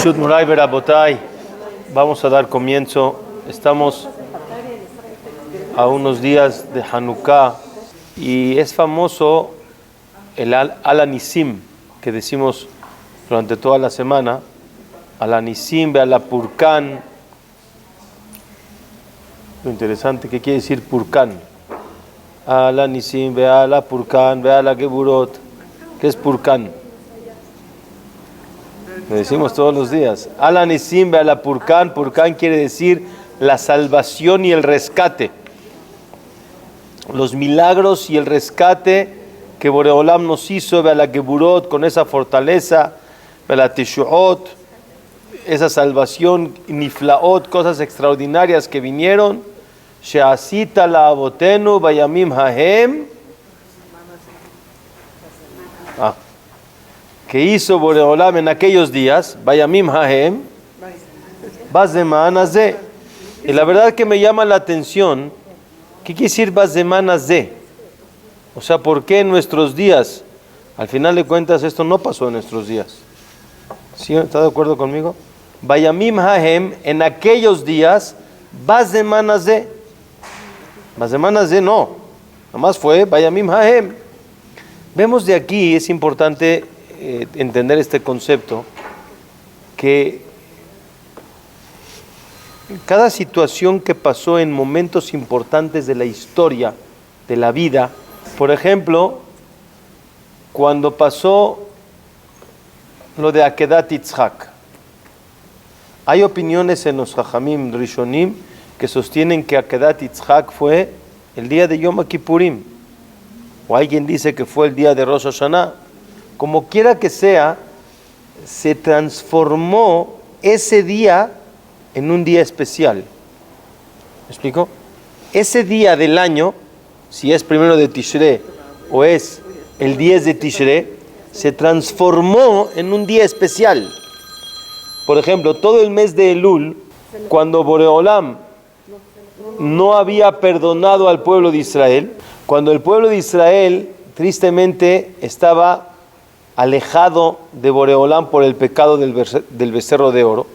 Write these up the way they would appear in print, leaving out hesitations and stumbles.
Bereshut Moray Berabotay, vamos a dar comienzo. Estamos a unos días de Hanukkah y es famoso el Al-Anisim que decimos durante toda la semana. Al-Anisim, Be'ala-Purkan. Lo interesante, ¿qué quiere decir Purkan? Al-Anisim, Be'ala-Purkan, Be'ala-Geburot. ¿Qué es Purkan? Lo decimos todos los días. Al-Anisim, Be'ala-Purkan. Purkan quiere decir la salvación y el rescate. Los milagros y el rescate que Boreolam nos hizo, Be'ala-Geburot, con esa fortaleza, Be'ala-Teshuot, esa salvación, Niflaot, cosas extraordinarias que vinieron. She'asita la'avotenu bayamim hahem. Que hizo Boreolam en aquellos días, bayamim hahem, bazzeman hazeh. Y la verdad que me llama la atención, ¿qué quiere decir bazzeman hazeh? O sea, ¿por qué en nuestros días? Al final de cuentas esto no pasó en nuestros días. ¿Sí? ¿Está de acuerdo conmigo? Bayamim hahem, en aquellos días, bazzeman hazeh. Bazzeman hazeh no, nomás fue bayamim hahem. Vemos de aquí, es importante entender este concepto, que cada situación que pasó en momentos importantes de la historia, de la vida, por ejemplo, cuando pasó lo de Akedat Yitzhak, hay opiniones en los Jajamim Rishonim que sostienen que Akedat Yitzhak fue el día de Yom Kippurim, o alguien dice que fue el día de Rosh Hashanah. Como quiera que sea, se transformó ese día en un día especial. ¿Me explico? Ese día del año, si es primero de Tishrei o es el 10 de Tishrei, se transformó en un día especial. Por ejemplo, todo el mes de Elul, cuando Boreolam no había perdonado al pueblo de Israel, cuando el pueblo de Israel tristemente estaba alejado de Boreolam por el pecado del becerro de oro,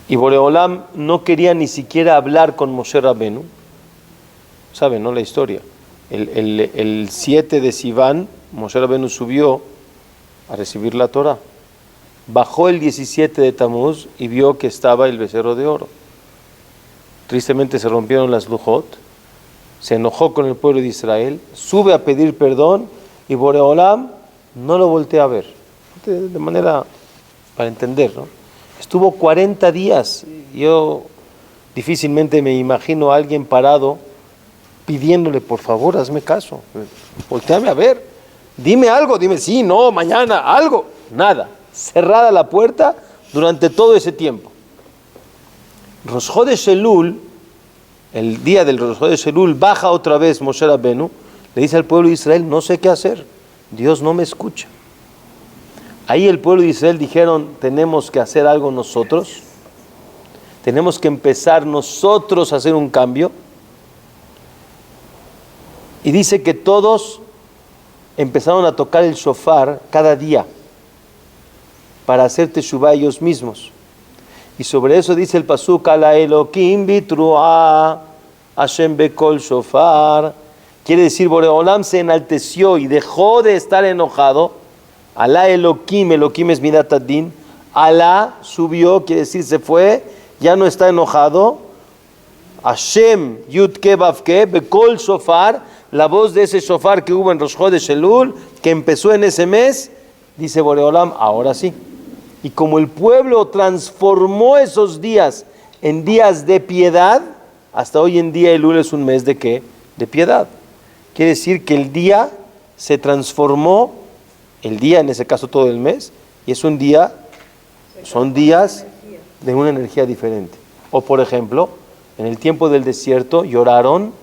y Boreolam no quería ni siquiera hablar con Moshe Rabenu. ¿Saben, no? La historia. El 7 de Sivan, Moshe Rabenu subió a recibir la Torah. Bajó el 17 de Tamuz y vio que estaba el becerro de oro. Tristemente se rompieron las lujot, se enojó con el pueblo de Israel, sube a pedir perdón y Boreolam no lo voltea a ver. De manera para entender, ¿no? Estuvo 40 días. Yo difícilmente me imagino a alguien parado pidiéndole, por favor, hazme caso, volteame a ver, dime algo, dime sí, no, mañana, algo. Nada, cerrada la puerta durante todo ese tiempo. Rosh Chodesh Elul, el día del Rosh Chodesh Elul, baja otra vez Moshe Rabenu, le dice al pueblo de Israel, no sé qué hacer, Dios no me escucha. Ahí el pueblo de Israel dijeron, tenemos que hacer algo nosotros, tenemos que empezar nosotros a hacer un cambio. Y dice que todos empezaron a tocar el shofar cada día para hacer teshuvah ellos mismos. Y sobre eso dice el pasuk, ala Elokim bitruah Hashem bekol shofar. Quiere decir, Boreolam se enalteció y dejó de estar enojado. Alá Elokim, Elokim es Midat Adin. Alá subió, quiere decir se fue, ya no está enojado. Hashem Yudke Vavke bekol shofar, la voz de ese shofar que hubo en Rosh Chodesh Elul, que empezó en ese mes, dice Boreolam, ahora sí. Y como el pueblo transformó esos días en días de piedad, hasta hoy en día Elul es un mes de ¿qué? De piedad. Quiere decir que el día se transformó, el día en ese caso todo el mes, y es un día, son días de una energía diferente. O por ejemplo, en el tiempo del desierto lloraron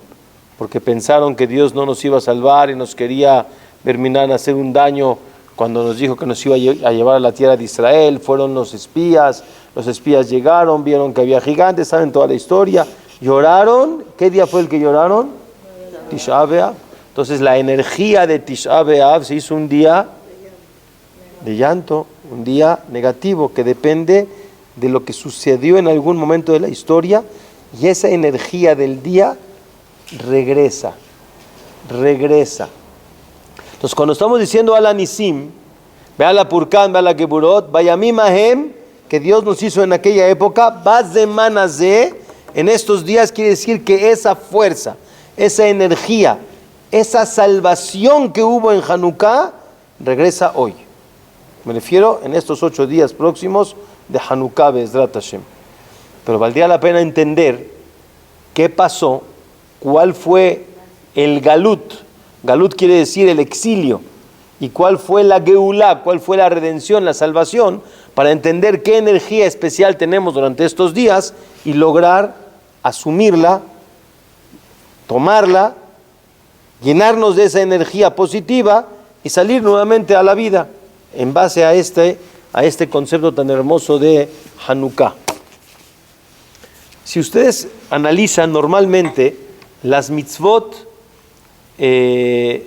porque pensaron que Dios no nos iba a salvar y nos quería terminar a hacer un daño cuando nos dijo que nos iba a llevar a la tierra de Israel. Fueron los espías llegaron, vieron que había gigantes, saben toda la historia, lloraron. ¿Qué día fue el que lloraron? Tisha B'Av. Entonces la energía de Tisha B'Av se hizo un día de llanto, un día negativo que depende de lo que sucedió en algún momento de la historia, y esa energía del día regresa. Entonces, cuando estamos diciendo Ala Nisim, ve a la Purkan, ve a la Geburot, Vayamim Ahem, que Dios nos hizo en aquella época, Bazemanazé, en estos días quiere decir que esa fuerza, esa energía, esa salvación que hubo en Hanukkah, regresa hoy. Me refiero en estos 8 días próximos de Hanukkah, Be'ezrat Hashem. Pero valdría la pena entender qué pasó, cuál fue el Galut. Galut quiere decir el exilio. Y cuál fue la Geulá, cuál fue la redención, la salvación, para entender qué energía especial tenemos durante estos días y lograr asumirla, tomarla, llenarnos de esa energía positiva y salir nuevamente a la vida en base a este concepto tan hermoso de Hanukkah. Si ustedes analizan normalmente las mitzvot que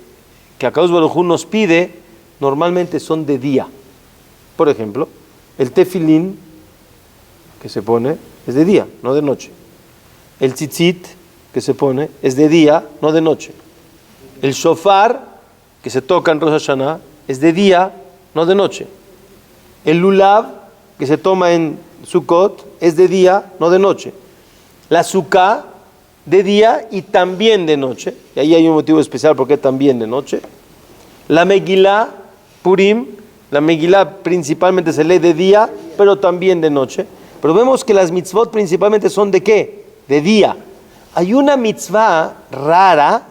Akadosh Baruj Hu nos pide, normalmente son de día. Por ejemplo, el tefilín que se pone es de día, no de noche. El tzitzit que se pone es de día, no de noche. El shofar que se toca en Rosh Hashanah es de día, no de noche. El lulav que se toma en Sukkot es de día, no de noche. La sukkah de día y también de noche, y ahí hay un motivo especial porque también de noche. La Megilá, Purim, la Megilá principalmente se lee de día, pero también de noche. Pero vemos que las mitzvot principalmente son de ¿qué? De día. Hay una mitzvah rara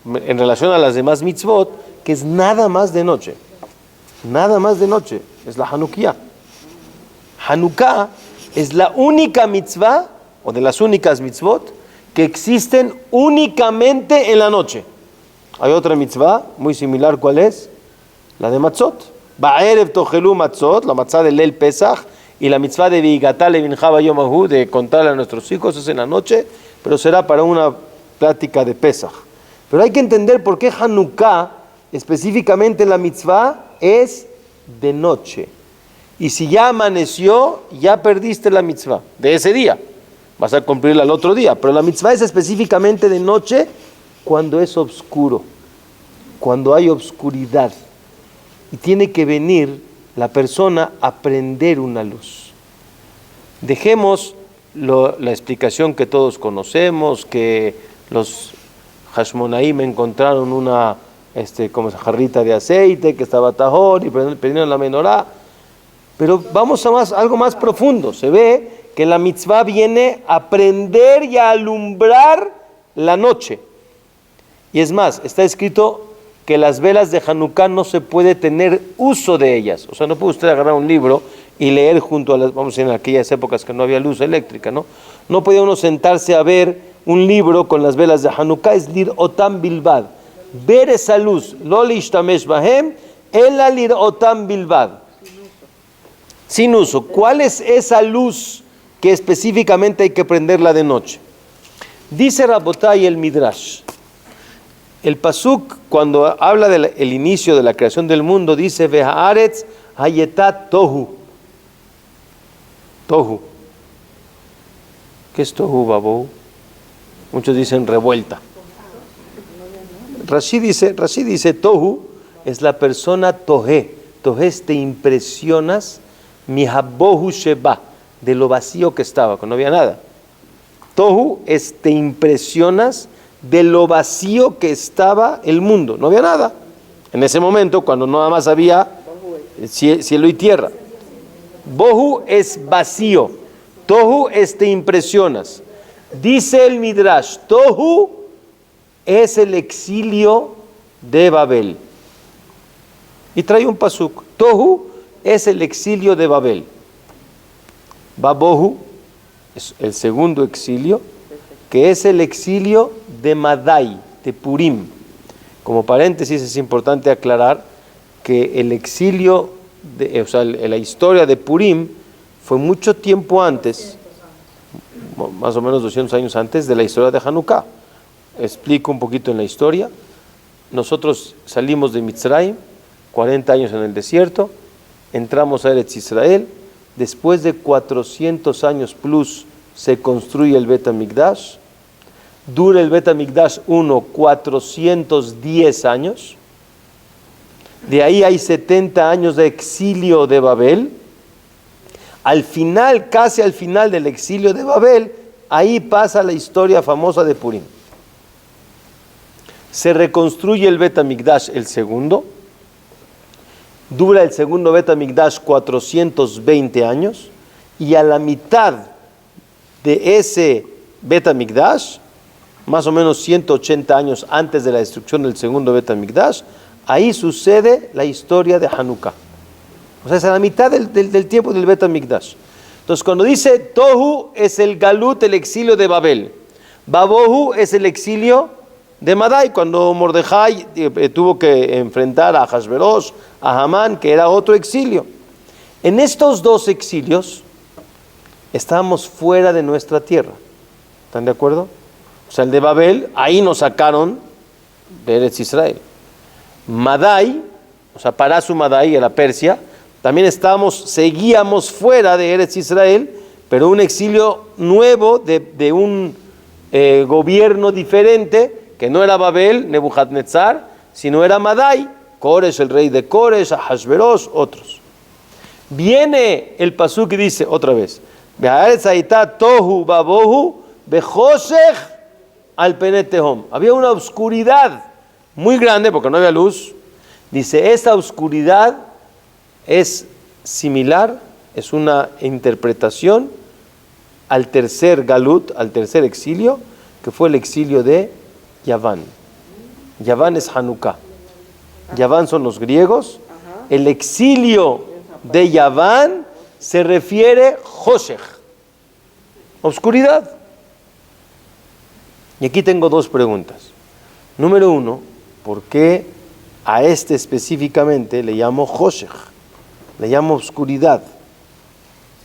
en relación a las demás mitzvot que es nada más de noche. Nada más de noche. Es la Hanukkah. Hanukkah es la única mitzvah, o de las únicas mitzvot, que existen únicamente en la noche. Hay otra mitzvah muy similar, ¿cuál es? La de Matzot. Ba'erev tochelu Matzot, la matzah de Leil Pesach, y la mitzvah de Vigatá Levincha Bayom Ahu, de contarle a nuestros hijos, es en la noche, pero será para una plática de Pesach. Pero hay que entender por qué Hanukkah, específicamente la mitzvah, es de noche. Y si ya amaneció, ya perdiste la mitzvah de ese día. Vas a cumplirla al otro día. Pero la mitzvah es específicamente de noche cuando es oscuro, cuando hay obscuridad. Y tiene que venir la persona a prender una luz. Dejemos la explicación que todos conocemos, que los Hashmonaim encontraron una como jarrita de aceite, que estaba tajor y prendieron la menorá. Pero vamos a algo más profundo. Se ve que la mitzvah viene a prender y a alumbrar la noche. Y es más, está escrito que las velas de Hanukkah no se puede tener uso de ellas. O sea, no puede usted agarrar un libro y leer junto a las, vamos a decir, en aquellas épocas que no había luz eléctrica, ¿no? No podía uno sentarse a ver un libro con las velas de Hanukkah, es lir otam bilbad. Ver esa luz, lo lishtamesh bahem, ela lir otam bilbad. Sin uso. ¿Cuál es esa luz que específicamente hay que prenderla de noche? Dice Rabotai el Midrash. El Pasuk, cuando habla del inicio de la creación del mundo, dice Vehaaretz hayetat tohu. Tohu. ¿Qué es tohu, babou? Muchos dicen revuelta. Rashi dice tohu es la persona tohe. Tohe es te impresionas mihabohu sheba, de lo vacío que estaba, cuando no había nada. Tohu es te impresionas de lo vacío que estaba el mundo, no había nada. En ese momento, cuando nada más había cielo y tierra. Bohu es vacío, Tohu es te impresionas. Dice el Midrash, Tohu es el exilio de Babel. Y trae un pasuk, Tohu es el exilio de Babel. Babohu es el segundo exilio, que es el exilio de Madai, de Purim. Como paréntesis es importante aclarar que el exilio, la historia de Purim fue mucho tiempo antes, más o menos 200 años antes de la historia de Hanukkah. Explico un poquito en la historia. Nosotros salimos de Mitzrayim, 40 años en el desierto, entramos a Eretz Israel. Después de 400 años plus se construye el Bet HaMikdash. Dura el Bet HaMikdash 410 años. De ahí hay 70 años de exilio de Babel. Al final, casi al final del exilio de Babel, ahí pasa la historia famosa de Purim. Se reconstruye el Bet HaMikdash, el segundo. Dura el segundo Bet HaMikdash 420 años. Y a la mitad de ese Bet HaMikdash, más o menos 180 años antes de la destrucción del segundo Bet HaMikdash, ahí sucede la historia de Hanukkah. O sea, es a la mitad del tiempo del Bet HaMikdash. Entonces, cuando dice Tohu, es el Galut, el exilio de Babel. Babohu es el exilio de Madai, cuando Mordejai tuvo que enfrentar a Ahasverosh, a Hamán, que era otro exilio. En estos dos exilios, estábamos fuera de nuestra tierra. ¿Están de acuerdo? O sea, el de Babel, ahí nos sacaron de Eretz Israel. Madai, o sea, Parasu Madai, era Persia, también seguíamos fuera de Eretz Israel, pero un exilio nuevo de un gobierno diferente, que no era Babel, Nebuchadnezzar, sino era Madai, Koresh, el rey de Koresh, Ahasverosh, otros. Viene el pasuk y dice otra vez, Tohu babohu bechoshech al pene tehom. Había una oscuridad muy grande porque no había luz. Dice, esta oscuridad es similar, es una interpretación al tercer galut, al tercer exilio, que fue el exilio de Yaván. Yaván es Hanukkah. Yaván son los griegos. El exilio de Yaván se refiere Joshech, oscuridad. Y aquí tengo dos preguntas. Número uno, ¿por qué a este específicamente le llamo Joshech? Le llamo oscuridad.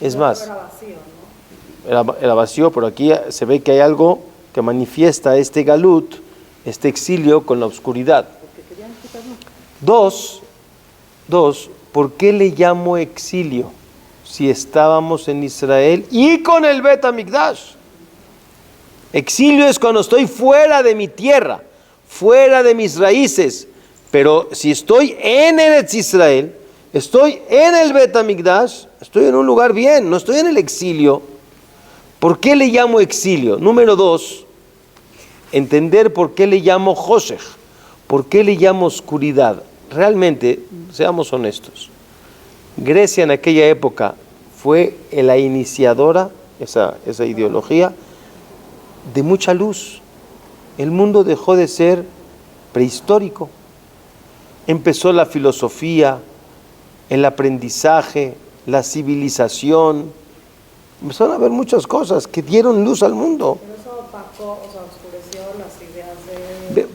Es más, era vacío, ¿no? Era vacío, pero aquí se ve que hay algo que manifiesta este galut, este exilio con la oscuridad. Dos, ¿por qué le llamo exilio si estábamos en Israel y con el Bet HaMikdash? Exilio es cuando estoy fuera de mi tierra, fuera de mis raíces, pero si estoy en Eretz Israel, estoy en el Bet HaMikdash, estoy en un lugar bien, no estoy en el exilio. ¿Por qué le llamo exilio? Número dos, entender por qué le llamo Joshech, por qué le llamo oscuridad. Realmente, seamos honestos, Grecia en aquella época fue la iniciadora, esa ideología, de mucha luz. El mundo dejó de ser prehistórico. Empezó la filosofía, el aprendizaje, la civilización. Empezaron a haber muchas cosas que dieron luz al mundo. Pero eso opacó, o sea, oscureció las ideas de...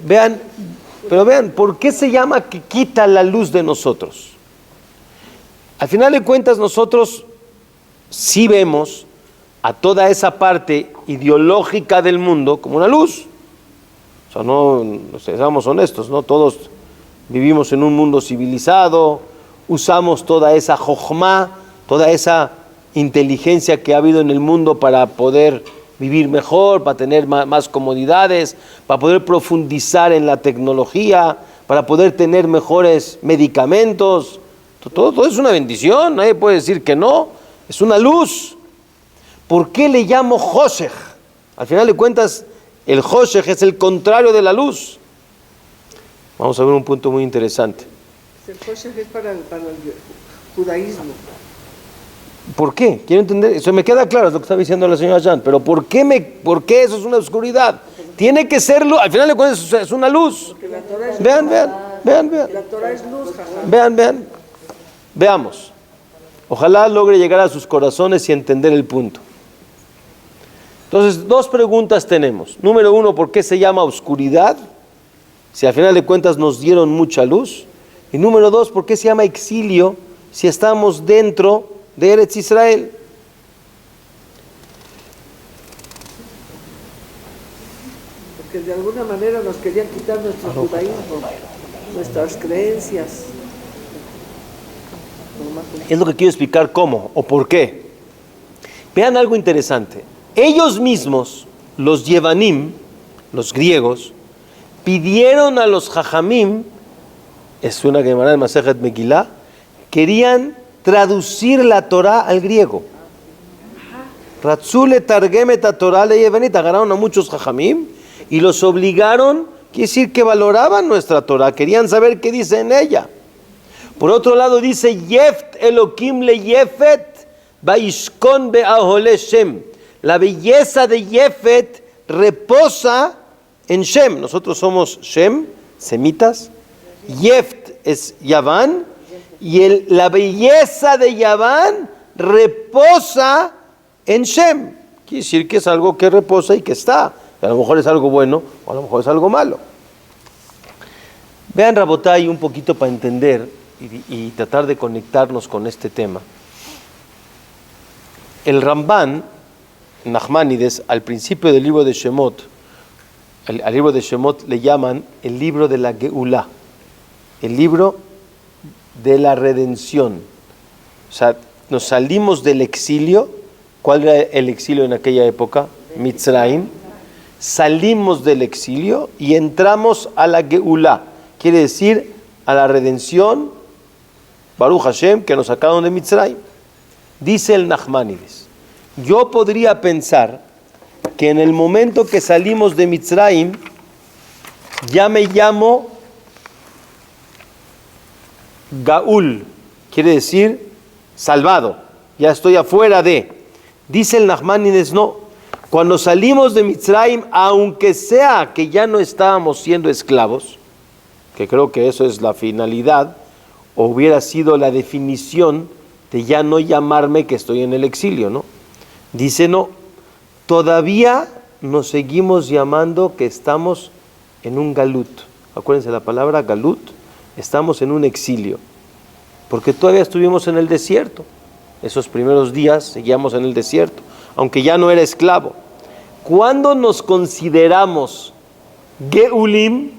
Vean, ¿por qué se llama que quita la luz de nosotros? Al final de cuentas, nosotros sí vemos a toda esa parte ideológica del mundo como una luz. O sea, no seamos honestos, ¿no? Todos vivimos en un mundo civilizado, usamos toda esa jochma, toda esa inteligencia que ha habido en el mundo para poder vivir mejor, para tener más comodidades, para poder profundizar en la tecnología, para poder tener mejores medicamentos. Todo es una bendición, nadie puede decir que no, es una luz. ¿Por qué le llamo Joshech? Al final de cuentas, el Joshech es el contrario de la luz. Vamos a ver un punto muy interesante. El Joshech es para el judaísmo. ¿Por qué? Quiero entender, eso me queda claro, es lo que está diciendo la señora Jan, pero ¿por qué eso es una oscuridad? Tiene que ser luz, al final de cuentas es una luz. Vean. La Torah es luz, Vean. Veamos. Ojalá logre llegar a sus corazones y entender el punto. Entonces, dos preguntas tenemos. Número uno, ¿por qué se llama oscuridad? Si al final de cuentas nos dieron mucha luz. Y número dos, ¿por qué se llama exilio si estamos dentro de Eretz Israel? Porque de alguna manera nos querían quitar nuestro judaísmo, nuestras creencias. Es lo que quiero explicar cómo o por qué. Vean algo interesante. Ellos mismos, los Yevanim, los griegos, pidieron a los Jajamim, es una Gemara de Masejet Megilá, querían traducir la Torah al griego. Ratzule targemet a Torah le Yevanit, agarraron a muchos Jajamim y los obligaron, quiere decir que valoraban nuestra Torah, querían saber qué dice en ella. Por otro lado dice, Yeft Elokim le Yefet Baishkon be'ahole Shem. La belleza de Yefet reposa en Shem. Nosotros somos Shem, semitas. Yeft es Yaván. Y la belleza de Yaván reposa en Shem. Quiere decir que es algo que reposa y que está. A lo mejor es algo bueno o a lo mejor es algo malo. Vean, Rabotay, un poquito para entender y tratar de conectarnos con este tema. El Ramban, Nachmanides, al principio del libro de Shemot, al libro de Shemot le llaman el libro de la Geulá, el libro de la redención. O sea, nos salimos del exilio. ¿Cuál era el exilio en aquella época? Mitzrayim. Salimos del exilio y entramos a la Geulá. Quiere decir a la redención, Baruch Hashem, que nos sacaron de Mitzrayim. Dice el Nachmanides, yo podría pensar que en el momento que salimos de Mitzrayim, ya me llamo Gaul, quiere decir salvado, ya estoy afuera de. Dice el Nachmanides, no, cuando salimos de Mitzrayim, aunque sea que ya no estábamos siendo esclavos, que creo que eso es la finalidad, o hubiera sido la definición de ya no llamarme que estoy en el exilio, ¿no? Dice, no, todavía nos seguimos llamando que estamos en un galut. Acuérdense la palabra galut, estamos en un exilio, porque todavía estuvimos en el desierto. Esos primeros días seguíamos en el desierto, aunque ya no era esclavo. ¿Cuándo nos consideramos Geulim?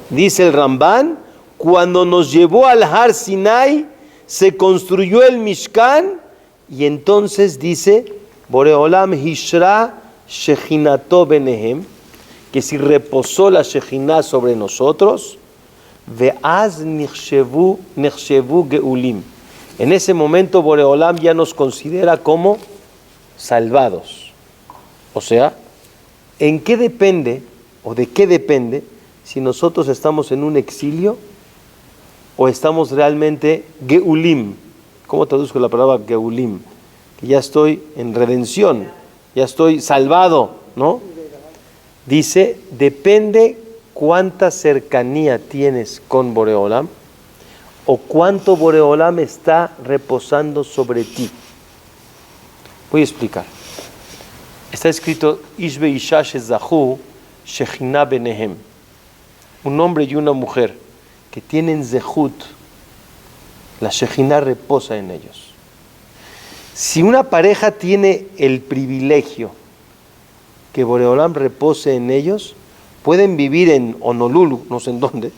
Dice el Ramban, cuando nos llevó al Har Sinai, se construyó el Mishkan, y entonces dice, Boreolam Hishra Shechinato Benehem, que si reposó la Shechina sobre nosotros, Ve'az Nechshevu Geulim. En ese momento Boreolam ya nos considera como salvados. O sea, ¿en qué depende o de qué depende si nosotros estamos en un exilio o estamos realmente Geulim? ¿Cómo traduzco la palabra Geulim? Que ya estoy en redención, ya estoy salvado, ¿no? Dice, depende cuánta cercanía tienes con Boreolam o cuánto Boreolam está reposando sobre ti. Voy a explicar. Está escrito, Ishbe Isha Shezahu Shechina Benehem. Un hombre y una mujer que tienen Zehut, la Shechina reposa en ellos. Si una pareja tiene el privilegio que Boreolam repose en ellos, pueden vivir en Honolulu, no sé en dónde,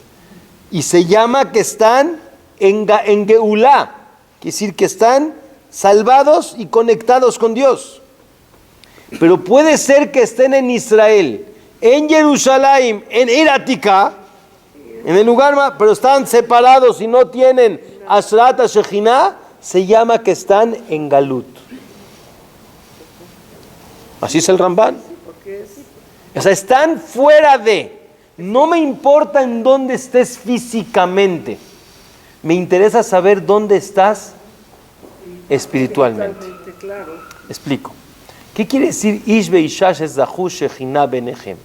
y se llama que están en Geulá, quiere decir que están salvados y conectados con Dios. Pero puede ser que estén en Israel, en Jerusalén, en Iratica, en el lugar más, pero están separados y no tienen Ashrat HaShechina, se llama que están en Galut. Así es el Ramban. O sea, están fuera de. No me importa en dónde estés físicamente. Me interesa saber dónde estás espiritualmente. Explico. ¿Qué quiere decir Ishbe Ishash Zahu Shechina Benehem?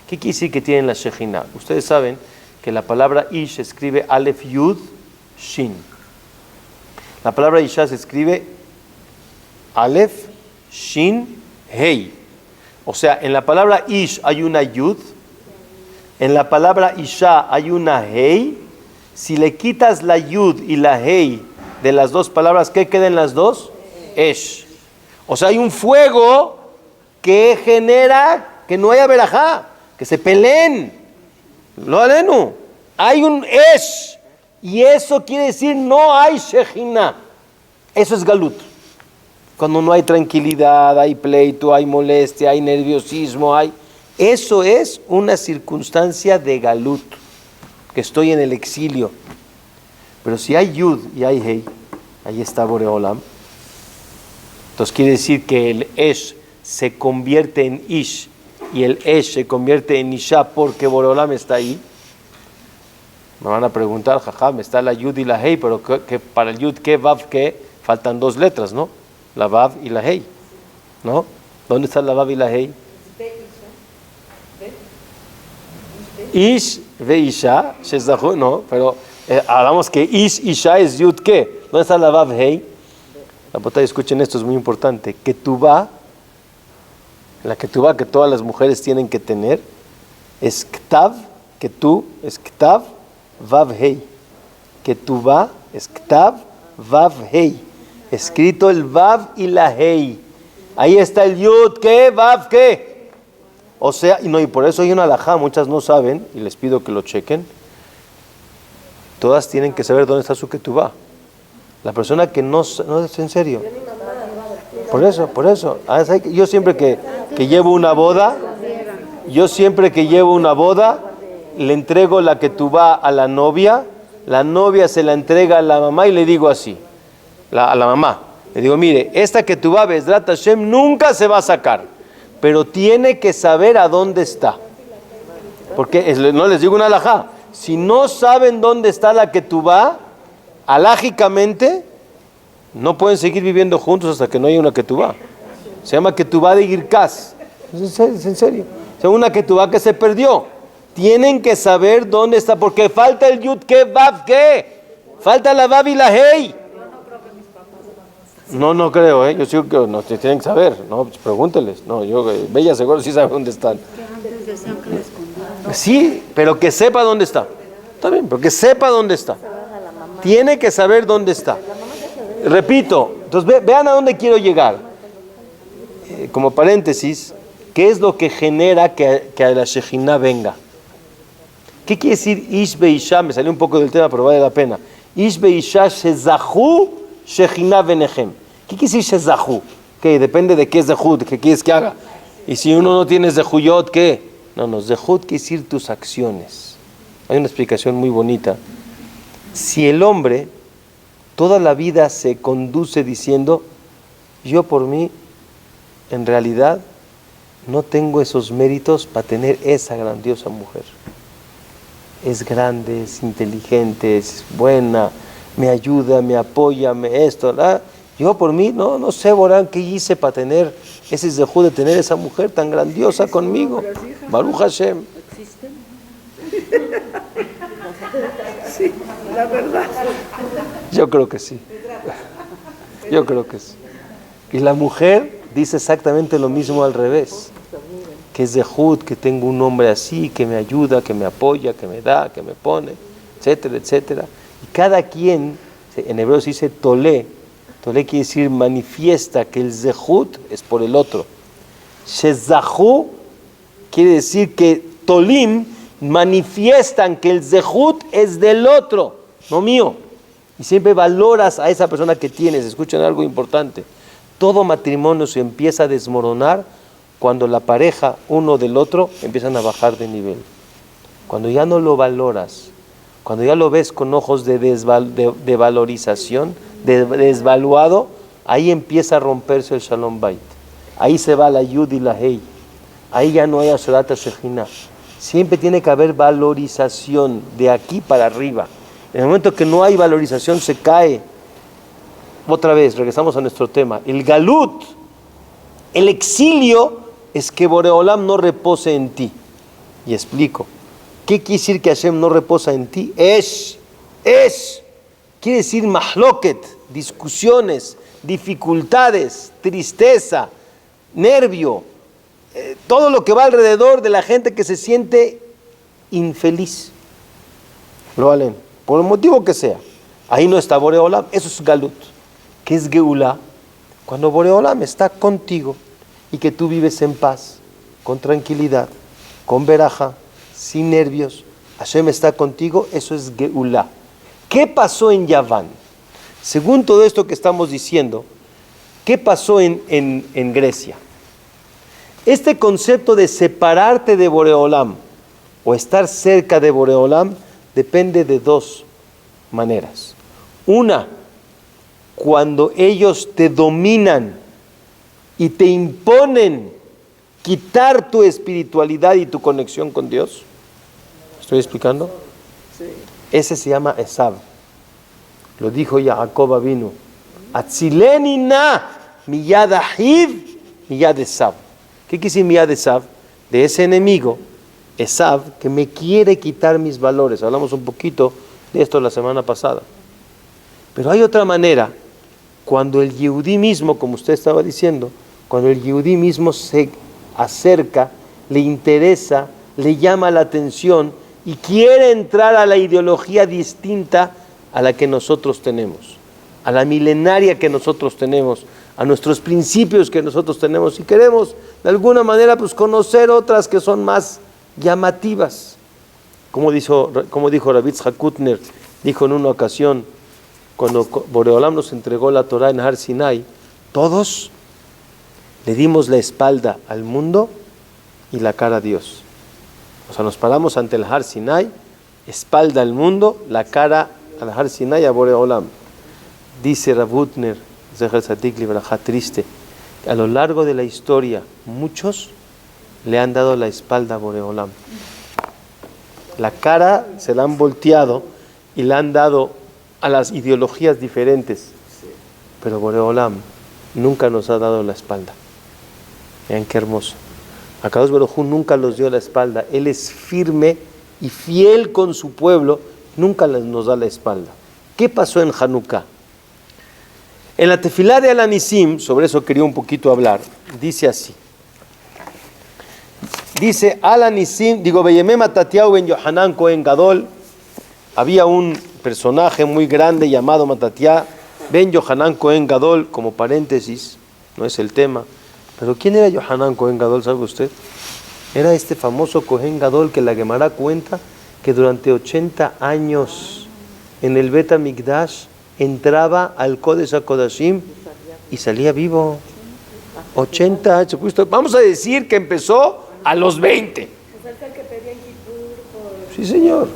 ¿Qué quiere decir que tienen la Shechina? Ustedes saben que la palabra Ish se escribe Aleph Yud Shin. La palabra Isha se escribe Aleph Shin Hei. O sea, en la palabra Ish hay una Yud, en la palabra Isha hay una Hei. Si le quitas la Yud y la Hei de las dos palabras, ¿qué quedan las dos? Esh. O sea, hay un fuego que genera que no haya verajá, que se peleen. Lo alenu. Hay un Esh Y eso quiere decir no hay Shejina. Eso es Galut. Cuando no hay tranquilidad, hay pleito, hay molestia, hay nerviosismo, eso es una circunstancia de Galut, que estoy en el exilio. Pero si hay Yud y hay Hei, ahí está Boreolam. Entonces quiere decir que el Esh se convierte en Ish y el Esh se convierte en Isha porque Boreolam está ahí. Me van a preguntar, jajam, está la Yud y la Hei, pero que para el Yud, ¿qué, Vav, qué? Faltan dos letras, ¿no? La Vav y la Hei, ¿no? ¿Dónde está la Vav y la Hei? Ish ve Isha, Shezahu, no, pero hablamos que Ish, Isha es Yud, ¿qué? ¿Dónde está la Vav, Hei? La botella, escuchen esto, es muy importante. Ketubá, la Ketubá que todas las mujeres tienen que tener, es Ktav, Ketú, es Ktav, Vav, Hei. Ketubá es Ktav, Vav, Hei. Escrito el Vav y la Hei. Ahí está el Yud, ¿qué? Vav, ¿qué? O sea, y por eso hay una alajá, muchas no saben, y les pido que lo chequen. Todas tienen que saber dónde está su Ketubá. La persona que no es en serio. Por eso. Yo siempre que llevo una boda, le entrego la Ketubá a la novia se la entrega a la mamá y le digo así, a la mamá, le digo, mire, esta Ketubá, Bezrat Hashem, nunca se va a sacar, pero tiene que saber a dónde está. Porque no les digo una alajá, si no saben dónde está la Ketubá, alágicamente no pueden seguir viviendo juntos hasta que no haya una Ketubá. Se llama Ketubá de Girkas. Es en serio. O sea, una Ketubá que se perdió. Tienen que saber dónde está, porque falta el Yud, ¿qué? Vav, ¿qué? Falta la Vav y la Hei. No creo, yo sigo que no tienen que saber. No, pues pregúnteles. No, Bella seguro sí sabe dónde están. Sí, pero que sepa dónde está. Está bien, pero que sepa dónde está. Tiene que saber dónde está. Repito, entonces vean a dónde quiero llegar. Como paréntesis, ¿qué es lo que genera que a la Shejina venga? ¿Qué quiere decir Ish Beisha? Me salió un poco del tema, pero vale la pena. Ish Beisha Shezahu Shejina Benechem. ¿Qué quiere decir Shezahu? ¿Qué? Depende de qué es Zehut, qué quieres que haga. Y si uno no tiene Zehuyot, ¿qué? No, Zehut quiere decir tus acciones. Hay una explicación muy bonita. Si el hombre toda la vida se conduce diciendo, yo por mí, en realidad, no tengo esos méritos para tener esa grandiosa mujer. Es grande, es inteligente, es buena, me ayuda, me apoya, esto, ¿verdad? Yo por mí, no sé, Borán, qué hice para tener ese zehut de tener esa mujer tan grandiosa conmigo. Baruch Hashem. Sí, la verdad. Yo creo que sí. Y la mujer dice exactamente lo mismo al revés. Que es zehut, que tengo un hombre así, que me ayuda, que me apoya, que me da, que me pone, etcétera, etcétera. Y cada quien, en hebreo se dice tolé. Tolé quiere decir manifiesta que el zehut es por el otro. Shezahu quiere decir que tolim manifiestan que el zehut es del otro, no mío. Y siempre valoras a esa persona que tienes. Escuchen algo importante. Todo matrimonio se empieza a desmoronar cuando la pareja, uno del otro, empiezan a bajar de nivel. Cuando ya no lo valoras, cuando ya lo ves con ojos de valorización, de desvaluado, ahí empieza a romperse el Shalom Bait. Ahí se va la Yud y la Hei. Ahí ya no hay Asherat Shejina. Siempre tiene que haber valorización de aquí para arriba. En el momento que no hay valorización se cae. Otra vez, regresamos a nuestro tema. El Galut, el exilio, es que Boreolam no repose en ti. Y explico. ¿Qué quiere decir que Hashem no reposa en ti? Quiere decir mahloket, discusiones, dificultades, tristeza, nervio, todo lo que va alrededor de la gente que se siente infeliz. Lo valen, por el motivo que sea. Ahí no está Boreolam, eso es Galut. ¿Qué es Geulá? Cuando Boreolam está contigo y que tú vives en paz, con tranquilidad, con veraja, sin nervios. Hashem está contigo, eso es Geulá. ¿Qué pasó en Yaván? Según todo esto que estamos diciendo, ¿qué pasó en Grecia? Este concepto de separarte de Boreolam o estar cerca de Boreolam depende de dos maneras. Una, cuando ellos te dominan y te imponen quitar tu espiritualidad y tu conexión con Dios. ¿Estoy explicando? Sí. Ese se llama Esav. Lo dijo Jacob Avinu. Atzileni na miyad Ahiv miyad Esav. ¿Qué quiere decir miyad Esav? De ese enemigo, Esav, que me quiere quitar mis valores. Hablamos un poquito de esto la semana pasada. Pero hay otra manera. Cuando el Yehudí mismo, como usted estaba diciendo, cuando el Yehudí mismo se acerca, le interesa, le llama la atención y quiere entrar a la ideología distinta a la que nosotros tenemos, a la milenaria que nosotros tenemos, a nuestros principios que nosotros tenemos, y queremos de alguna manera pues conocer otras que son más llamativas. Como dijo Rabbi Yitzhak Kutner, dijo en una ocasión, cuando Boreolam nos entregó la Torah en Har Sinai, todos le dimos la espalda al mundo y la cara a Dios. O sea, nos paramos ante el Har Sinai, espalda al mundo, la cara al Har Sinai, a Boreolam. Dice Rav Hutner, Zecher Tzadik Libraja, triste, que a lo largo de la historia muchos le han dado la espalda a Boreolam. La cara se la han volteado y la han dado a las ideologías diferentes, pero Boreolam nunca nos ha dado la espalda. Vean qué hermoso. Akadosh Baruj Hu nunca los dio la espalda. Él es firme y fiel con su pueblo, nunca nos da la espalda. ¿Qué pasó en Hanukkah? En la tefilá de Al-Anisim, sobre eso quería un poquito hablar, dice así. Dice Al-Anisim, Veyemé Matatiau ben Yohanan Cohen Gadol, había un personaje muy grande llamado Matatiá ben Yohanan Cohen Gadol, como paréntesis, no es el tema, pero ¿quién era Yohanan Cohen Gadol, sabe usted? Era este famoso Cohen Gadol que la Gemara cuenta que durante 80 años en el Bet HaMikdash entraba al Kodesh HaKodashim y salía vivo. 80 años, vamos a decir que empezó a los 20. Sí, señor.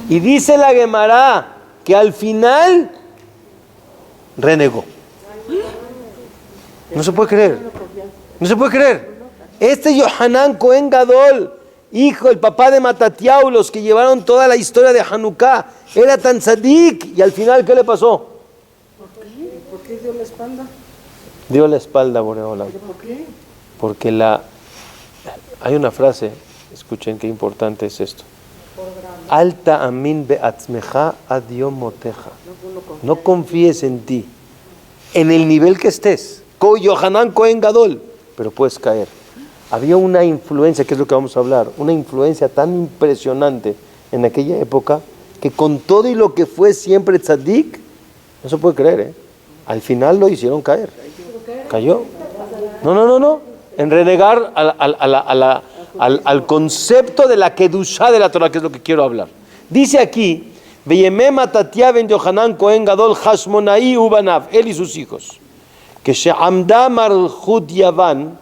Y dice la Gemara que al final renegó. No se puede creer. No se puede creer. Este Yohanan Cohen Gadol, hijo, el papá de Matatiau, los que llevaron toda la historia de Hanukkah, era tan tzadik. Y al final, ¿qué le pasó? ¿Por qué dio la espalda? Dio la espalda a Boreolam. ¿Por qué? Porque hay una frase, escuchen qué importante es esto. Alta amin beatzmeja adiom moteja. No confíes en ti, en el nivel que estés. Yohanan Cohen Gadol, pero puedes caer. Había una influencia, que es lo que vamos a hablar, una influencia tan impresionante en aquella época, que con todo y lo que fue siempre tzadik, no se puede creer, al final lo hicieron caer. Cayó. No. En renegar al concepto de la kedushá de la Torah, que es lo que quiero hablar. Dice aquí, Veyemé Matatiá ben Yohanan Cohen Gadol Hashmonai ubanav, él y sus hijos, que She'amda Malchut Yaván,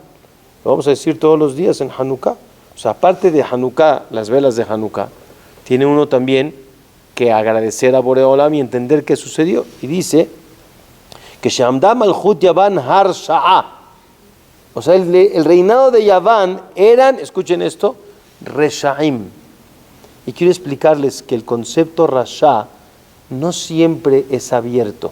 lo vamos a decir todos los días en Hanukkah. O sea, aparte de Hanukkah, las velas de Hanukkah, tiene uno también que agradecer a Boreolam y entender qué sucedió. Y dice que She'amda Malchut Yaván Har Sha'a. O sea, el reinado de Yaván eran, escuchen esto, Reshaim. Y quiero explicarles que el concepto Rasha no siempre es abierto.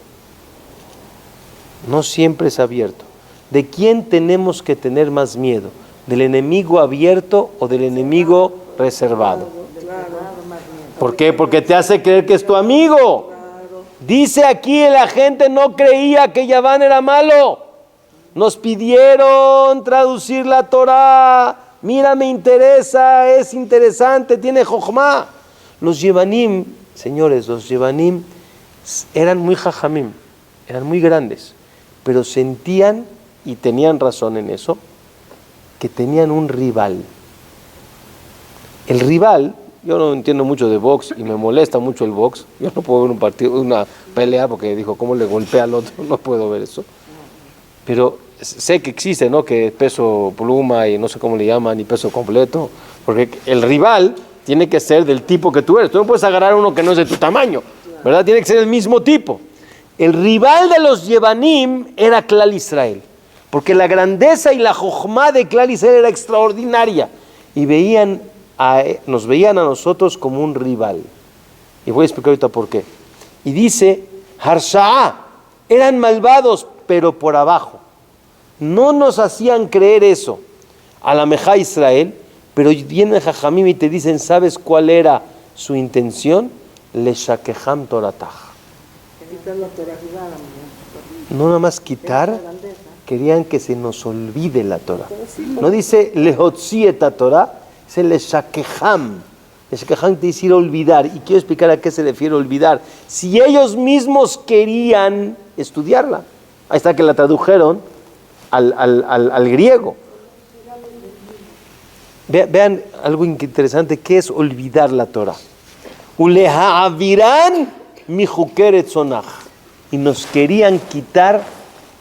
No siempre es abierto. ¿De quién tenemos que tener más miedo? ¿Del enemigo abierto o del enemigo reservado? ¿Por qué? Porque te hace creer que es tu amigo. Dice aquí, la gente no creía que Yaván era malo. Nos pidieron traducir la Torah. Mira, me interesa, es interesante, tiene jochma. Los Yevanim, señores, los Yevanim eran muy jajamim, eran muy grandes, pero sentían, y tenían razón en eso, que tenían un rival. El rival Yo no entiendo mucho de box y me molesta mucho el box. Yo no puedo ver un partido, una pelea porque dijo, ¿cómo le golpea al otro? No puedo ver eso. Pero sé que existe, ¿no? Que peso pluma y no sé cómo le llaman, y peso completo. Porque el rival tiene que ser del tipo que tú eres. Tú no puedes agarrar a uno que no es de tu tamaño, ¿verdad? Tiene que ser el mismo tipo. El rival de los Yevanim era Klal Israel. Porque la grandeza y la jojma de Klal Israel era extraordinaria. Y nos veían a nosotros como un rival. Y voy a explicar ahorita por qué. Y dice, Harsha'a, eran malvados, pero por abajo. No nos hacían creer eso a la Mejá Israel, pero vienen Jajamim y te dicen, ¿sabes cuál era su intención? Le shakeham torataj. No nada más quitar, querían que se nos olvide la Torah. No dice lehotzi et Torah, dice le shakeham. Le shakeham quiere decir olvidar. Y quiero explicar a qué se refiere olvidar. Si ellos mismos querían estudiarla. Ahí está que la tradujeron al griego. Vean algo interesante, ¿qué es olvidar la Torah? Uleha'aviran mi jukeret sonaj. Y nos querían quitar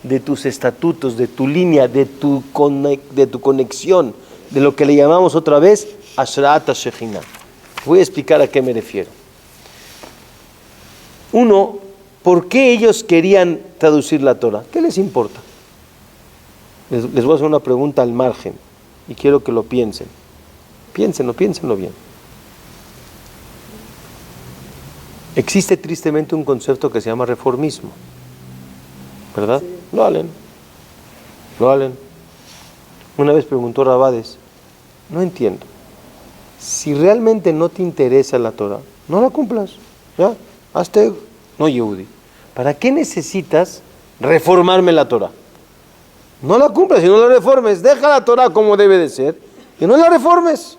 de tus estatutos, de tu línea, de tu conexión, de lo que le llamamos otra vez Ashraat HaShekhinah. Voy a explicar a qué me refiero. Uno, ¿por qué ellos querían traducir la Torah? ¿Qué les importa? Les voy a hacer una pregunta al margen y quiero que lo piensen. Piénsenlo bien. Existe tristemente un concepto que se llama reformismo, ¿verdad? Sí. Lo halen. Una vez preguntó Rabades, no entiendo, si realmente no te interesa la Torah, no la cumplas, ya, hazte no Yehudi. ¿Para qué necesitas reformarme la Torah? No la cumplas y no la reformes, deja la Torah como debe de ser y no la reformes.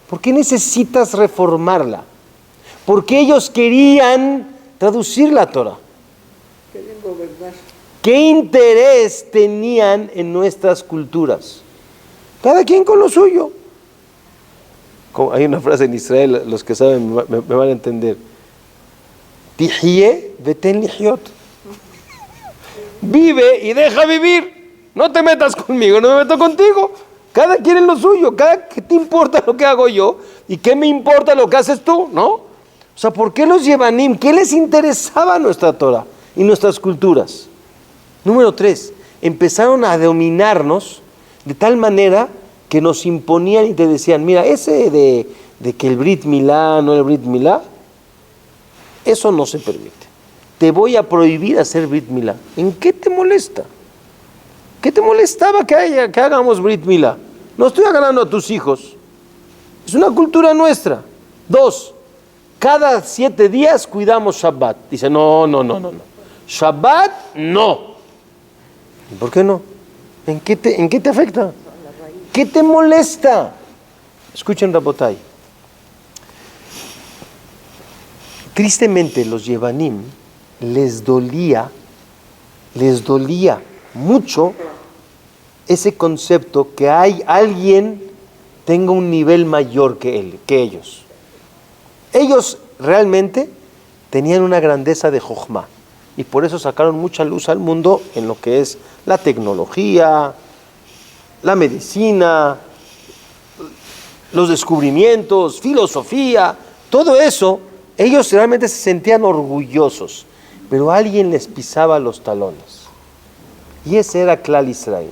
¿Por qué necesitas reformarla? Porque ellos querían traducir la Torah. Querían gobernar. ¿Qué interés tenían en nuestras culturas? Cada quien con lo suyo. Hay una frase en Israel, los que saben me van a entender. Tihye veten lihyot. Vive y deja vivir. No te metas conmigo, no me meto contigo. Cada quien en lo suyo. ¿Qué te importa lo que hago yo? ¿Y qué me importa lo que haces tú? ¿No? O sea, ¿por qué los Yevanim? ¿Qué les interesaba nuestra Torah y nuestras culturas? Número 3, empezaron a dominarnos de tal manera que nos imponían y te decían, mira, ese de que el Brit Milá, no el Brit Milá, eso no se permite. Te voy a prohibir hacer Brit Milá. ¿En qué te molesta? ¿Qué te molestaba que hagamos Brit Milá? No estoy agarrando a tus hijos. Es una cultura nuestra. 2, cada 7 días cuidamos Shabbat. Dice, no. Shabbat, no. ¿Por qué no? ¿En qué te afecta? ¿Qué te molesta? Escuchen, Rabotay. Tristemente, los Yevanim les dolía mucho ese concepto que alguien tenga un nivel mayor que ellos. Ellos realmente tenían una grandeza de Jochma y por eso sacaron mucha luz al mundo en lo que es la tecnología, la medicina, los descubrimientos, filosofía, todo eso. Ellos realmente se sentían orgullosos, pero alguien les pisaba los talones. Y ese era Klal Israel.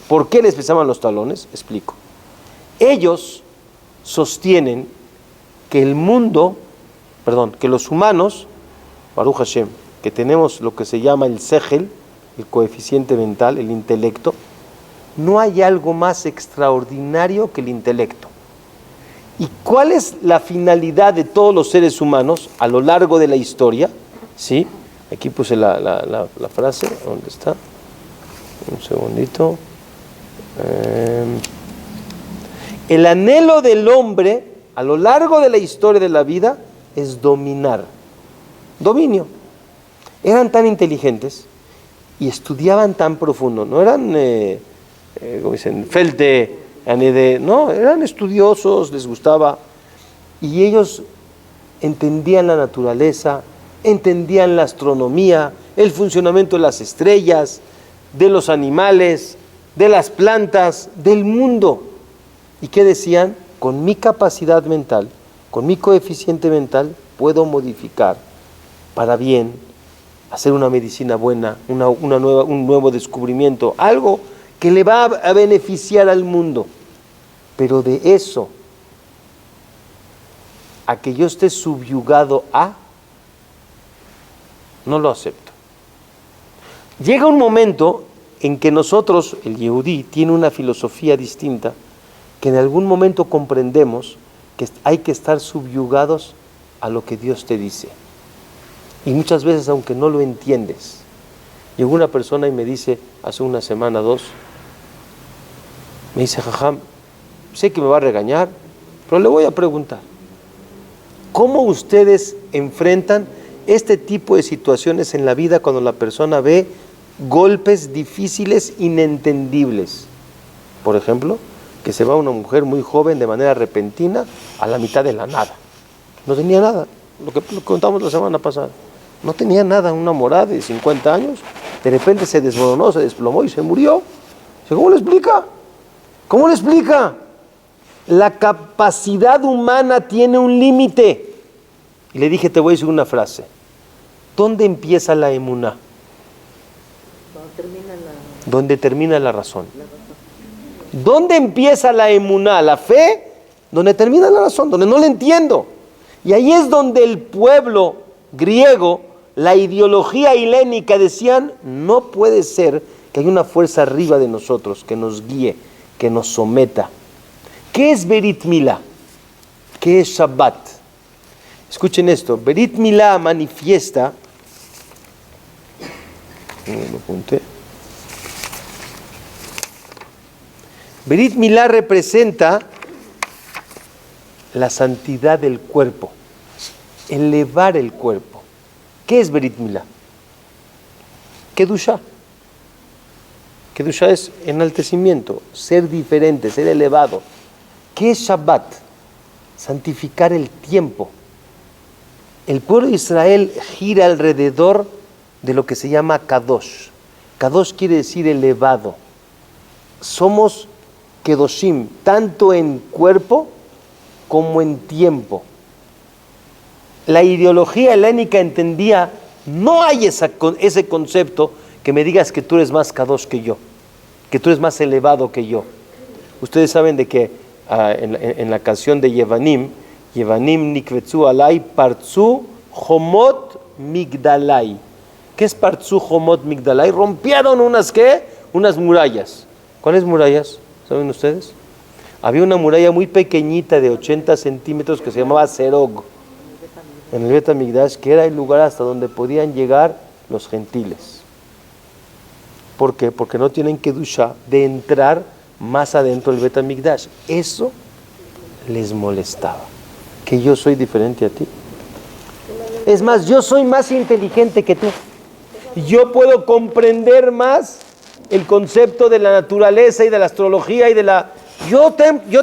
¿Por qué les pisaban los talones? Explico. Ellos sostienen que que los humanos, Baruch Hashem, que tenemos lo que se llama el Sechel, el coeficiente mental, el intelecto, no hay algo más extraordinario que el intelecto. ¿Y cuál es la finalidad de todos los seres humanos a lo largo de la historia? ¿Sí? Aquí puse la frase, ¿dónde está? Un segundito. El anhelo del hombre a lo largo de la historia de la vida es dominar. Dominio. Eran tan inteligentes y estudiaban tan profundo. No eran, como dicen, no, eran estudiosos, les gustaba. y ellos entendían la naturaleza, entendían la astronomía, el funcionamiento de las estrellas, de los animales, de las plantas, del mundo. ¿Y qué decían? Con mi capacidad mental, con mi coeficiente mental, puedo modificar para bien, hacer una medicina buena, un nuevo descubrimiento, algo que le va a beneficiar al mundo. Pero de eso a que yo esté subyugado a, no lo acepto. Llega un momento en que nosotros, el Yehudí, tiene una filosofía distinta, que en algún momento comprendemos que hay que estar subyugados a lo que Dios te dice. Y muchas veces, aunque no lo entiendes, llegó una persona y me dice, hace una semana, 2, me dice, Jajam, sé que me va a regañar, pero le voy a preguntar, ¿cómo ustedes enfrentan este tipo de situaciones en la vida cuando la persona ve golpes difíciles, inentendibles? Por ejemplo, que se va una mujer muy joven de manera repentina a la mitad de la nada. No tenía nada, lo que contamos la semana pasada. No tenía nada, una morada de 50 años, de repente se desmoronó, se desplomó y se murió. ¿Cómo le explica? ¿Cómo le explica? La capacidad humana tiene un límite. Y le dije, te voy a decir una frase. ¿Dónde empieza la emuná? Donde termina la razón. ¿Dónde empieza la emuná, la fe? Donde termina la razón, donde no la entiendo. Y ahí es donde el pueblo griego, la ideología helénica decían, no puede ser que haya una fuerza arriba de nosotros que nos guíe, que nos someta. ¿Qué es Berit Milá? ¿Qué es Shabbat? Escuchen esto, Berit Milá manifiesta, lo apunté. Berit Milá representa la santidad del cuerpo, elevar el cuerpo. ¿Qué es Berit Milá? Kedushá. Kedushá es enaltecimiento, ser diferente, ser elevado. ¿Qué es Shabbat? Santificar el tiempo. El pueblo de Israel gira alrededor de lo que se llama Kadosh. Kadosh quiere decir elevado. Somos Kedoshim, tanto en cuerpo como en tiempo. La ideología helénica entendía, no hay ese concepto que me digas que tú eres más Kadosh que yo, que tú eres más elevado que yo. Ustedes saben de que en la canción de Yevanim nikvetzu alay partzu homot migdalay. ¿Qué es partzu homot migdalay? Rompieron unas murallas. ¿Cuáles murallas? ¿Saben ustedes? Había una muralla muy pequeñita de 80 centímetros que se llamaba Serog, en el Bet Hamikdash, que era el lugar hasta donde podían llegar los gentiles. ¿Por qué? Porque no tienen Kedushá de entrar más adentro del Bet Hamikdash. Eso les molestaba. Que yo soy diferente a ti. Es más, yo soy más inteligente que tú. Yo puedo comprender más el concepto de la naturaleza y de la astrología y de la... Yo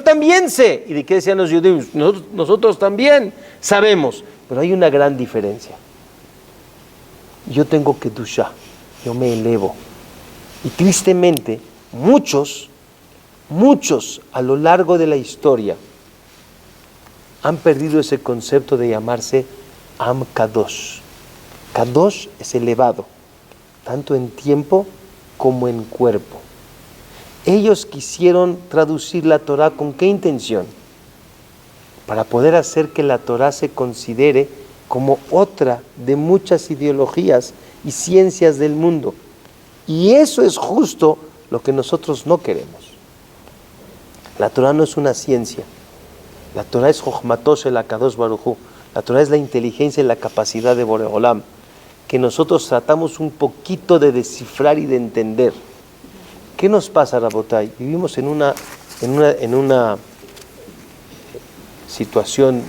también sé. ¿Y de qué decían los judíos? Nosotros también sabemos. Pero hay una gran diferencia. Yo tengo Kedushá. Yo me elevo. Y tristemente, muchos a lo largo de la historia han perdido ese concepto de llamarse Am Kadosh. Kadosh es elevado, tanto en tiempo como en cuerpo. Ellos quisieron traducir la Torah ¿con qué intención? Para poder hacer que la Torah se considere como otra de muchas ideologías y ciencias del mundo. Y eso es justo lo que nosotros no queremos. La Torah no es una ciencia. La Torah es Jochmatosh el Akadosh Baruj Hu. La Torah es la inteligencia y la capacidad de Boreolam, que nosotros tratamos un poquito de descifrar y de entender. ¿Qué nos pasa, Rabotay? Vivimos en una situación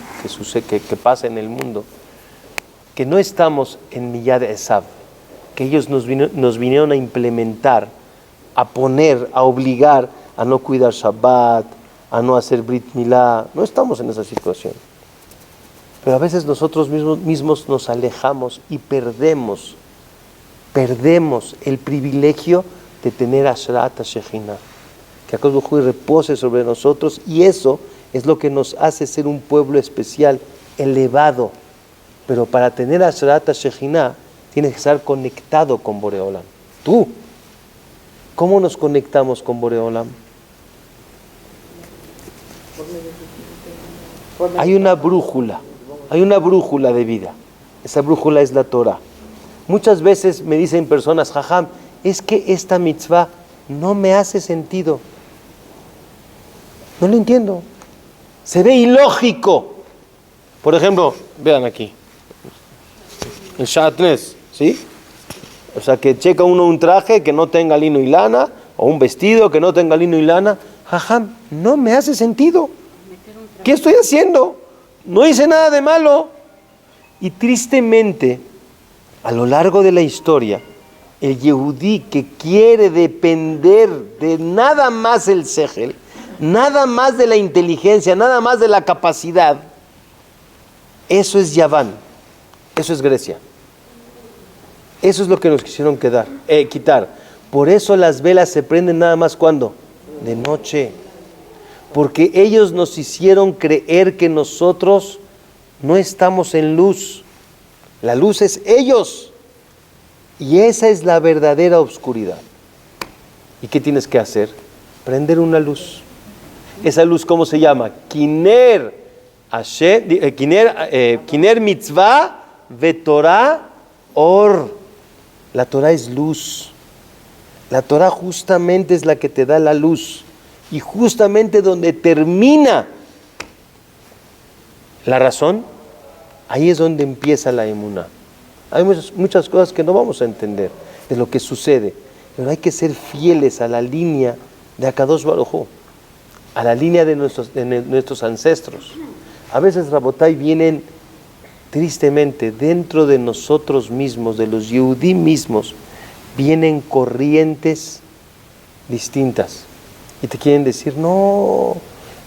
que pasa en el mundo, que no estamos en Miyad Esav, que ellos nos vinieron a implementar, a poner, a obligar a no cuidar Shabbat, a no hacer Brit Milá. No estamos en esa situación. Pero a veces nosotros mismos nos alejamos y perdemos el privilegio de tener Ashrat HaShekhinah, que HaKadosh Baruj Hu repose sobre nosotros, y eso es lo que nos hace ser un pueblo especial, elevado. Pero para tener Ashrat HaShekhinah tienes que estar conectado con Boreolam. Tú, ¿cómo nos conectamos con Boreolam? Hay una brújula de vida. Esa brújula es la Torah. Muchas veces me dicen personas, Jajam, es que esta mitzvah no me hace sentido. No lo entiendo. Se ve ilógico. Por ejemplo, vean aquí. El Shatnes, ¿sí? O sea, que checa uno un traje que no tenga lino y lana, o un vestido que no tenga lino y lana. Jajam, no me hace sentido. ¿Qué estoy haciendo? No hice nada de malo. Y tristemente, a lo largo de la historia, el Yehudí que quiere depender de nada más el Sejel, nada más de la inteligencia, nada más de la capacidad, eso es Yaván, eso es Grecia. Eso es lo que nos quisieron quitar. Por eso las velas se prenden nada más ¿cuándo? De noche. Porque ellos nos hicieron creer que nosotros no estamos en luz. La luz es ellos. Y esa es la verdadera oscuridad. ¿Y qué tienes que hacer? Prender una luz. Esa luz, ¿cómo se llama? Kiner mitzvah vetorah or. La Torah es luz. La Torah justamente es la que te da la luz. Y justamente donde termina la razón, ahí es donde empieza la emuná. Hay muchas cosas que no vamos a entender de lo que sucede, pero hay que ser fieles a la línea de HaKadosh Baruj Hu, a la línea de nuestros ancestros. A veces, Rabotai, vienen tristemente dentro de nosotros mismos, de los Yehudí mismos, vienen corrientes distintas. Y te quieren decir, no,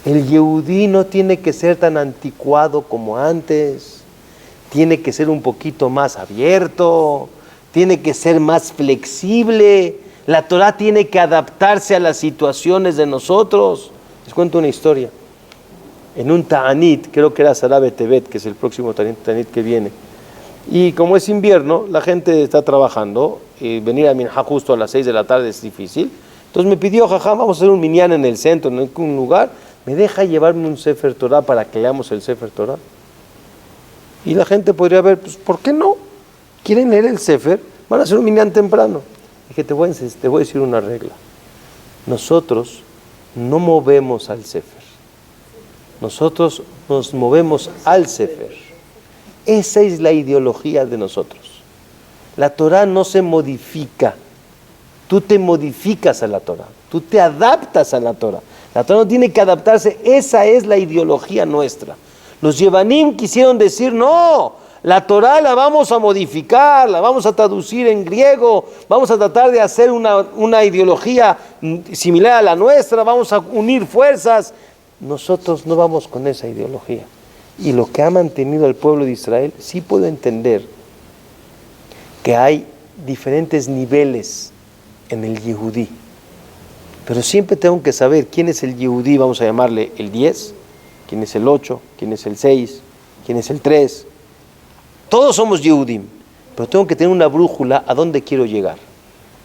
el Yehudí no tiene que ser tan anticuado como antes, tiene que ser un poquito más abierto, tiene que ser más flexible, la Torah tiene que adaptarse a las situaciones de nosotros. Les cuento una historia. En un Ta'anit, creo que era Sarabe Tebet, que es el próximo Ta'anit que viene, y como es invierno, la gente está trabajando, y venir a Minha justo a las 6 de la tarde es difícil. Entonces me pidió, Jajam, vamos a hacer un minyan en el centro, en algún lugar, ¿me deja llevarme un Sefer Torah para que leamos el Sefer Torah? Y la gente podría ver, pues, ¿por qué no? ¿Quieren leer el Sefer? Van a hacer un minyan temprano. Dije, te voy a decir una regla. Nosotros no movemos al Sefer. Nosotros nos movemos al Sefer. Esa es la ideología de nosotros. La Torah no se modifica. Tú te modificas a la Torah. Tú te adaptas a la Torah. La Torah no tiene que adaptarse. Esa es la ideología nuestra. Los Yevanim quisieron decir, no, la Torah la vamos a modificar, la vamos a traducir en griego, vamos a tratar de hacer una ideología similar a la nuestra, vamos a unir fuerzas. Nosotros no vamos con esa ideología. Y lo que ha mantenido al pueblo de Israel, sí puedo entender que hay diferentes niveles en el Yehudí. Pero siempre tengo que saber quién es el Yehudí, vamos a llamarle el 10, quién es el 8, quién es el 6, quién es el 3. Todos somos Yehudim, pero tengo que tener una brújula a dónde quiero llegar.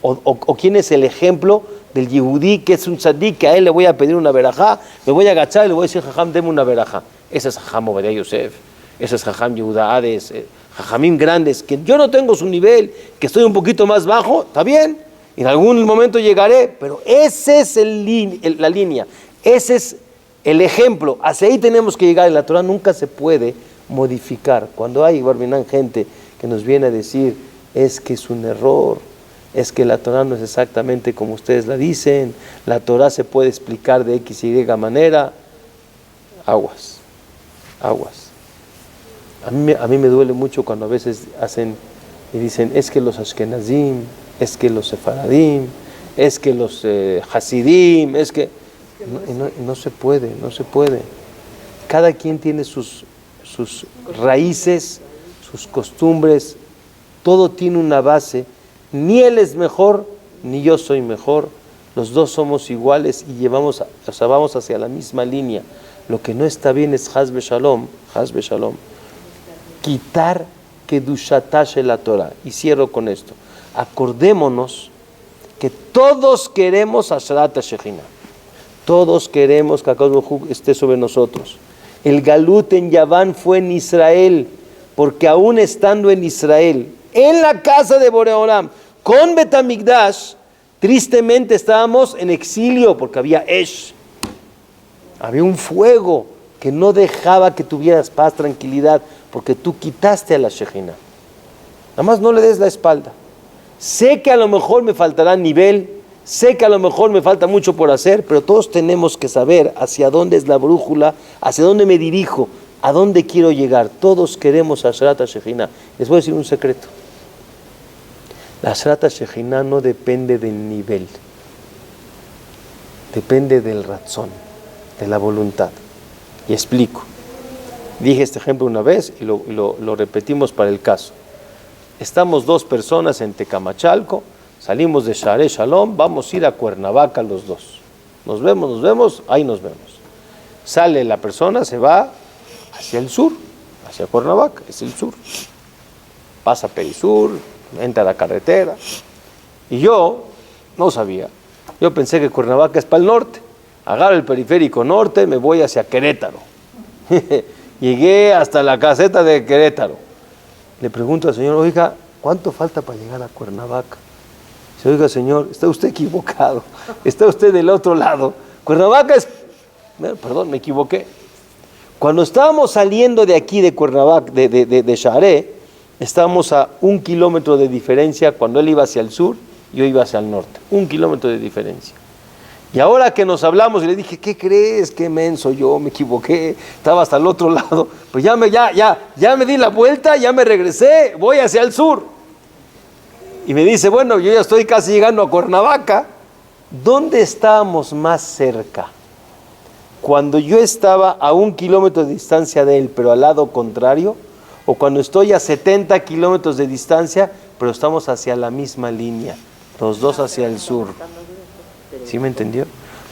O quién es el ejemplo del Yehudí, que es un tzadik, que a él le voy a pedir una verajá, me voy a agachar y le voy a decir, Jajam, deme una verajá. Ese es Jajam Obadiah Yosef, ese es Jajam Yehuda Hades, Jajamim grandes, que yo no tengo su nivel, que estoy un poquito más bajo, está bien, en algún momento llegaré, pero ese es la línea, ese es el ejemplo, hacia ahí tenemos que llegar. Y la Torah nunca se puede modificar. Cuando hay, Barminan, gente que nos viene a decir, es que es un error, es que la Torah no es exactamente como ustedes la dicen, la Torah se puede explicar de X y Y manera, aguas. A mí me duele mucho cuando a veces hacen y dicen, es que los Ashkenazim, es que los Sefaradim, es que los Hasidim, es que... No se puede. Cada quien tiene sus sus raíces, sus costumbres, todo tiene una base. Ni él es mejor, ni yo soy mejor. Los dos somos iguales y vamos hacia la misma línea. Lo que no está bien es Hasbe Shalom, quitar Kedushatash la Torah. Y cierro con esto. Acordémonos que todos queremos Asherat HaShekhinah. Todos queremos que HaKadosh Baruj Hu esté sobre nosotros. El Galut en Yaván fue en Israel, porque aún estando en Israel, en la casa de Boreolam, con Betamigdash, tristemente estábamos en exilio, porque había Esh. Había un fuego que no dejaba que tuvieras paz, tranquilidad, porque tú quitaste a la Shekhinah. Nada más no le des la espalda. Sé que a lo mejor me faltará nivel, sé que a lo mejor me falta mucho por hacer, pero todos tenemos que saber hacia dónde es la brújula, hacia dónde me dirijo, a dónde quiero llegar. Todos queremos Asherat HaShekhinah. Les voy a decir un secreto. La Asherat HaShekhinah no depende del nivel, depende del razón, de la voluntad. Y explico. Dije este ejemplo una vez y lo repetimos para el caso. Estamos dos personas en Tecamachalco, salimos de Share Shalom, vamos a ir a Cuernavaca los dos. Nos vemos, ahí nos vemos. Sale la persona, se va hacia el sur, hacia Cuernavaca, es el sur. Pasa Perisur, entra a la carretera. Y yo no sabía. Yo pensé que Cuernavaca es para el norte. Agarro el periférico norte, me voy hacia Querétaro. Llegué hasta la caseta de Querétaro. Le pregunto al señor, oiga, ¿cuánto falta para llegar a Cuernavaca? Dice, oiga señor, está usted equivocado. Está usted del otro lado. Cuernavaca es... Perdón, me equivoqué. Cuando estábamos saliendo de aquí, de Cuernavaca, de Share, estábamos a 1 kilómetro de diferencia cuando él iba hacia el sur y yo iba hacia el norte. 1 kilómetro de diferencia. Y ahora que nos hablamos y le dije, ¿qué crees? Qué menso, yo me equivoqué, estaba hasta el otro lado. Pues ya me di la vuelta, ya me regresé, voy hacia el sur. Y me dice, bueno, yo ya estoy casi llegando a Cuernavaca. ¿Dónde estábamos más cerca? Cuando yo estaba a 1 kilómetro de distancia de él, pero al lado contrario, o cuando estoy a 70 kilómetros de distancia, pero estamos hacia la misma línea, los dos hacia el sur. ¿Sí me entendió?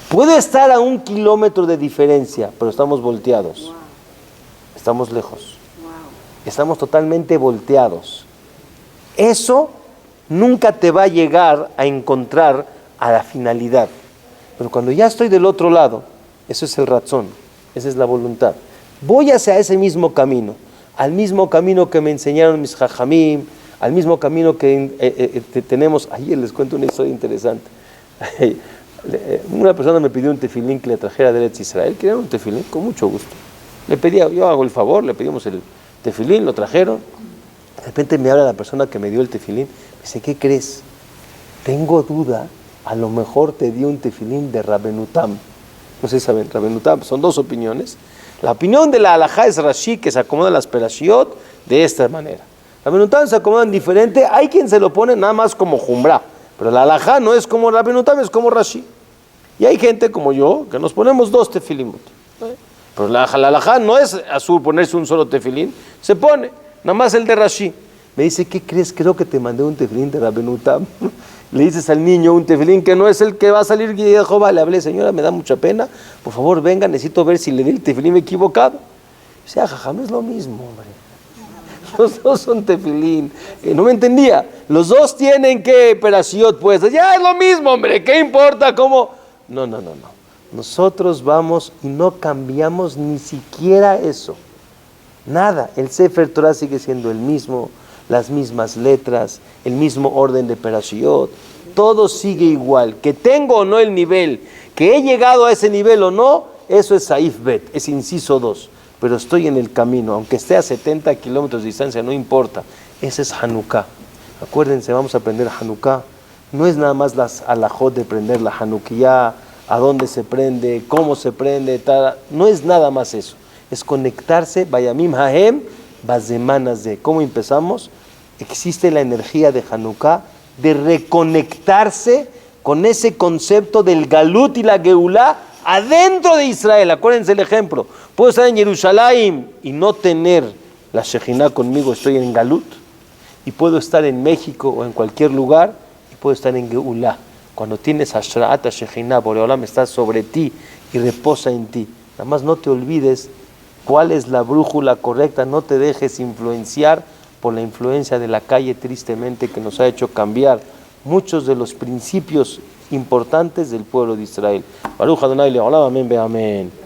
Puede estar a 1 kilómetro de diferencia, pero estamos volteados. Estamos lejos. Estamos totalmente volteados. Eso nunca te va a llegar a encontrar a la finalidad. Pero cuando ya estoy del otro lado, eso es el razón, esa es la voluntad. Voy hacia ese mismo camino, al mismo camino que me enseñaron mis jajamim, al mismo camino que tenemos. Ayer les cuento una historia interesante. Una persona me pidió un tefilín que le trajera de Eretz Israel. Quería un tefilín, con mucho gusto. Le pedía, yo hago el favor, le pedimos el tefilín, lo trajeron. De repente me habla la persona que me dio el tefilín. Me dice, ¿qué crees? Tengo duda, a lo mejor te dio un tefilín de Rabenutam. No sé si saben, Rabenutam, son dos opiniones. La opinión de la halajá es Rashi, que se acomoda las perashiot de esta manera. Rabenutam se acomodan diferente. Hay quien se lo pone nada más como Jumbrá, pero la halajá no es como Rabenutam, es como Rashi. Y hay gente como yo que nos ponemos 2 tefilimot. Pero la halajá no es azul ponerse un solo tefilín, se pone nada más el de Rashi. Me dice, ¿qué crees? Creo que te mandé un tefilín de Rabenutam. Le dices al niño un tefilín que no es el que va a salir de Jehová. Le hablé, señora, me da mucha pena, por favor venga, necesito ver si le di el tefilín equivocado. Dice, jajá, no es lo mismo, hombre. Los dos son tefilín. No me entendía. Los dos tienen que perashiot puestas. Ya es lo mismo, hombre. ¿Qué importa cómo? No. Nosotros vamos y no cambiamos ni siquiera eso. Nada. El Sefer Torah sigue siendo el mismo, las mismas letras, el mismo orden de perashiot. Todo sigue igual. Que tengo o no el nivel, que he llegado a ese nivel o no, eso es Saif Bet, es inciso 2. Pero estoy en el camino, aunque esté a 70 kilómetros de distancia, no importa. Ese es Hanukkah. Acuérdense, vamos a aprender Hanukkah. No es nada más las alajot de prender la Hanukkah, a dónde se prende, cómo se prende, tal. No es nada más eso. Es conectarse, Bayamim Haem, Bazemanas de. ¿Cómo empezamos? Existe la energía de Hanukkah de reconectarse con ese concepto del Galut y la Geulá adentro de Israel. Acuérdense el ejemplo. Puedo estar en Jerusalén y no tener la Shejinah conmigo, estoy en Galut. Y puedo estar en México o en cualquier lugar y puedo estar en Geulah. Cuando tienes Ashra'at Shejinah, Boreolam está sobre ti y reposa en ti. Nada más no te olvides cuál es la brújula correcta, no te dejes influenciar por la influencia de la calle, tristemente, que nos ha hecho cambiar muchos de los principios importantes del pueblo de Israel. Baruch Adonai Le'olam, amén, amén.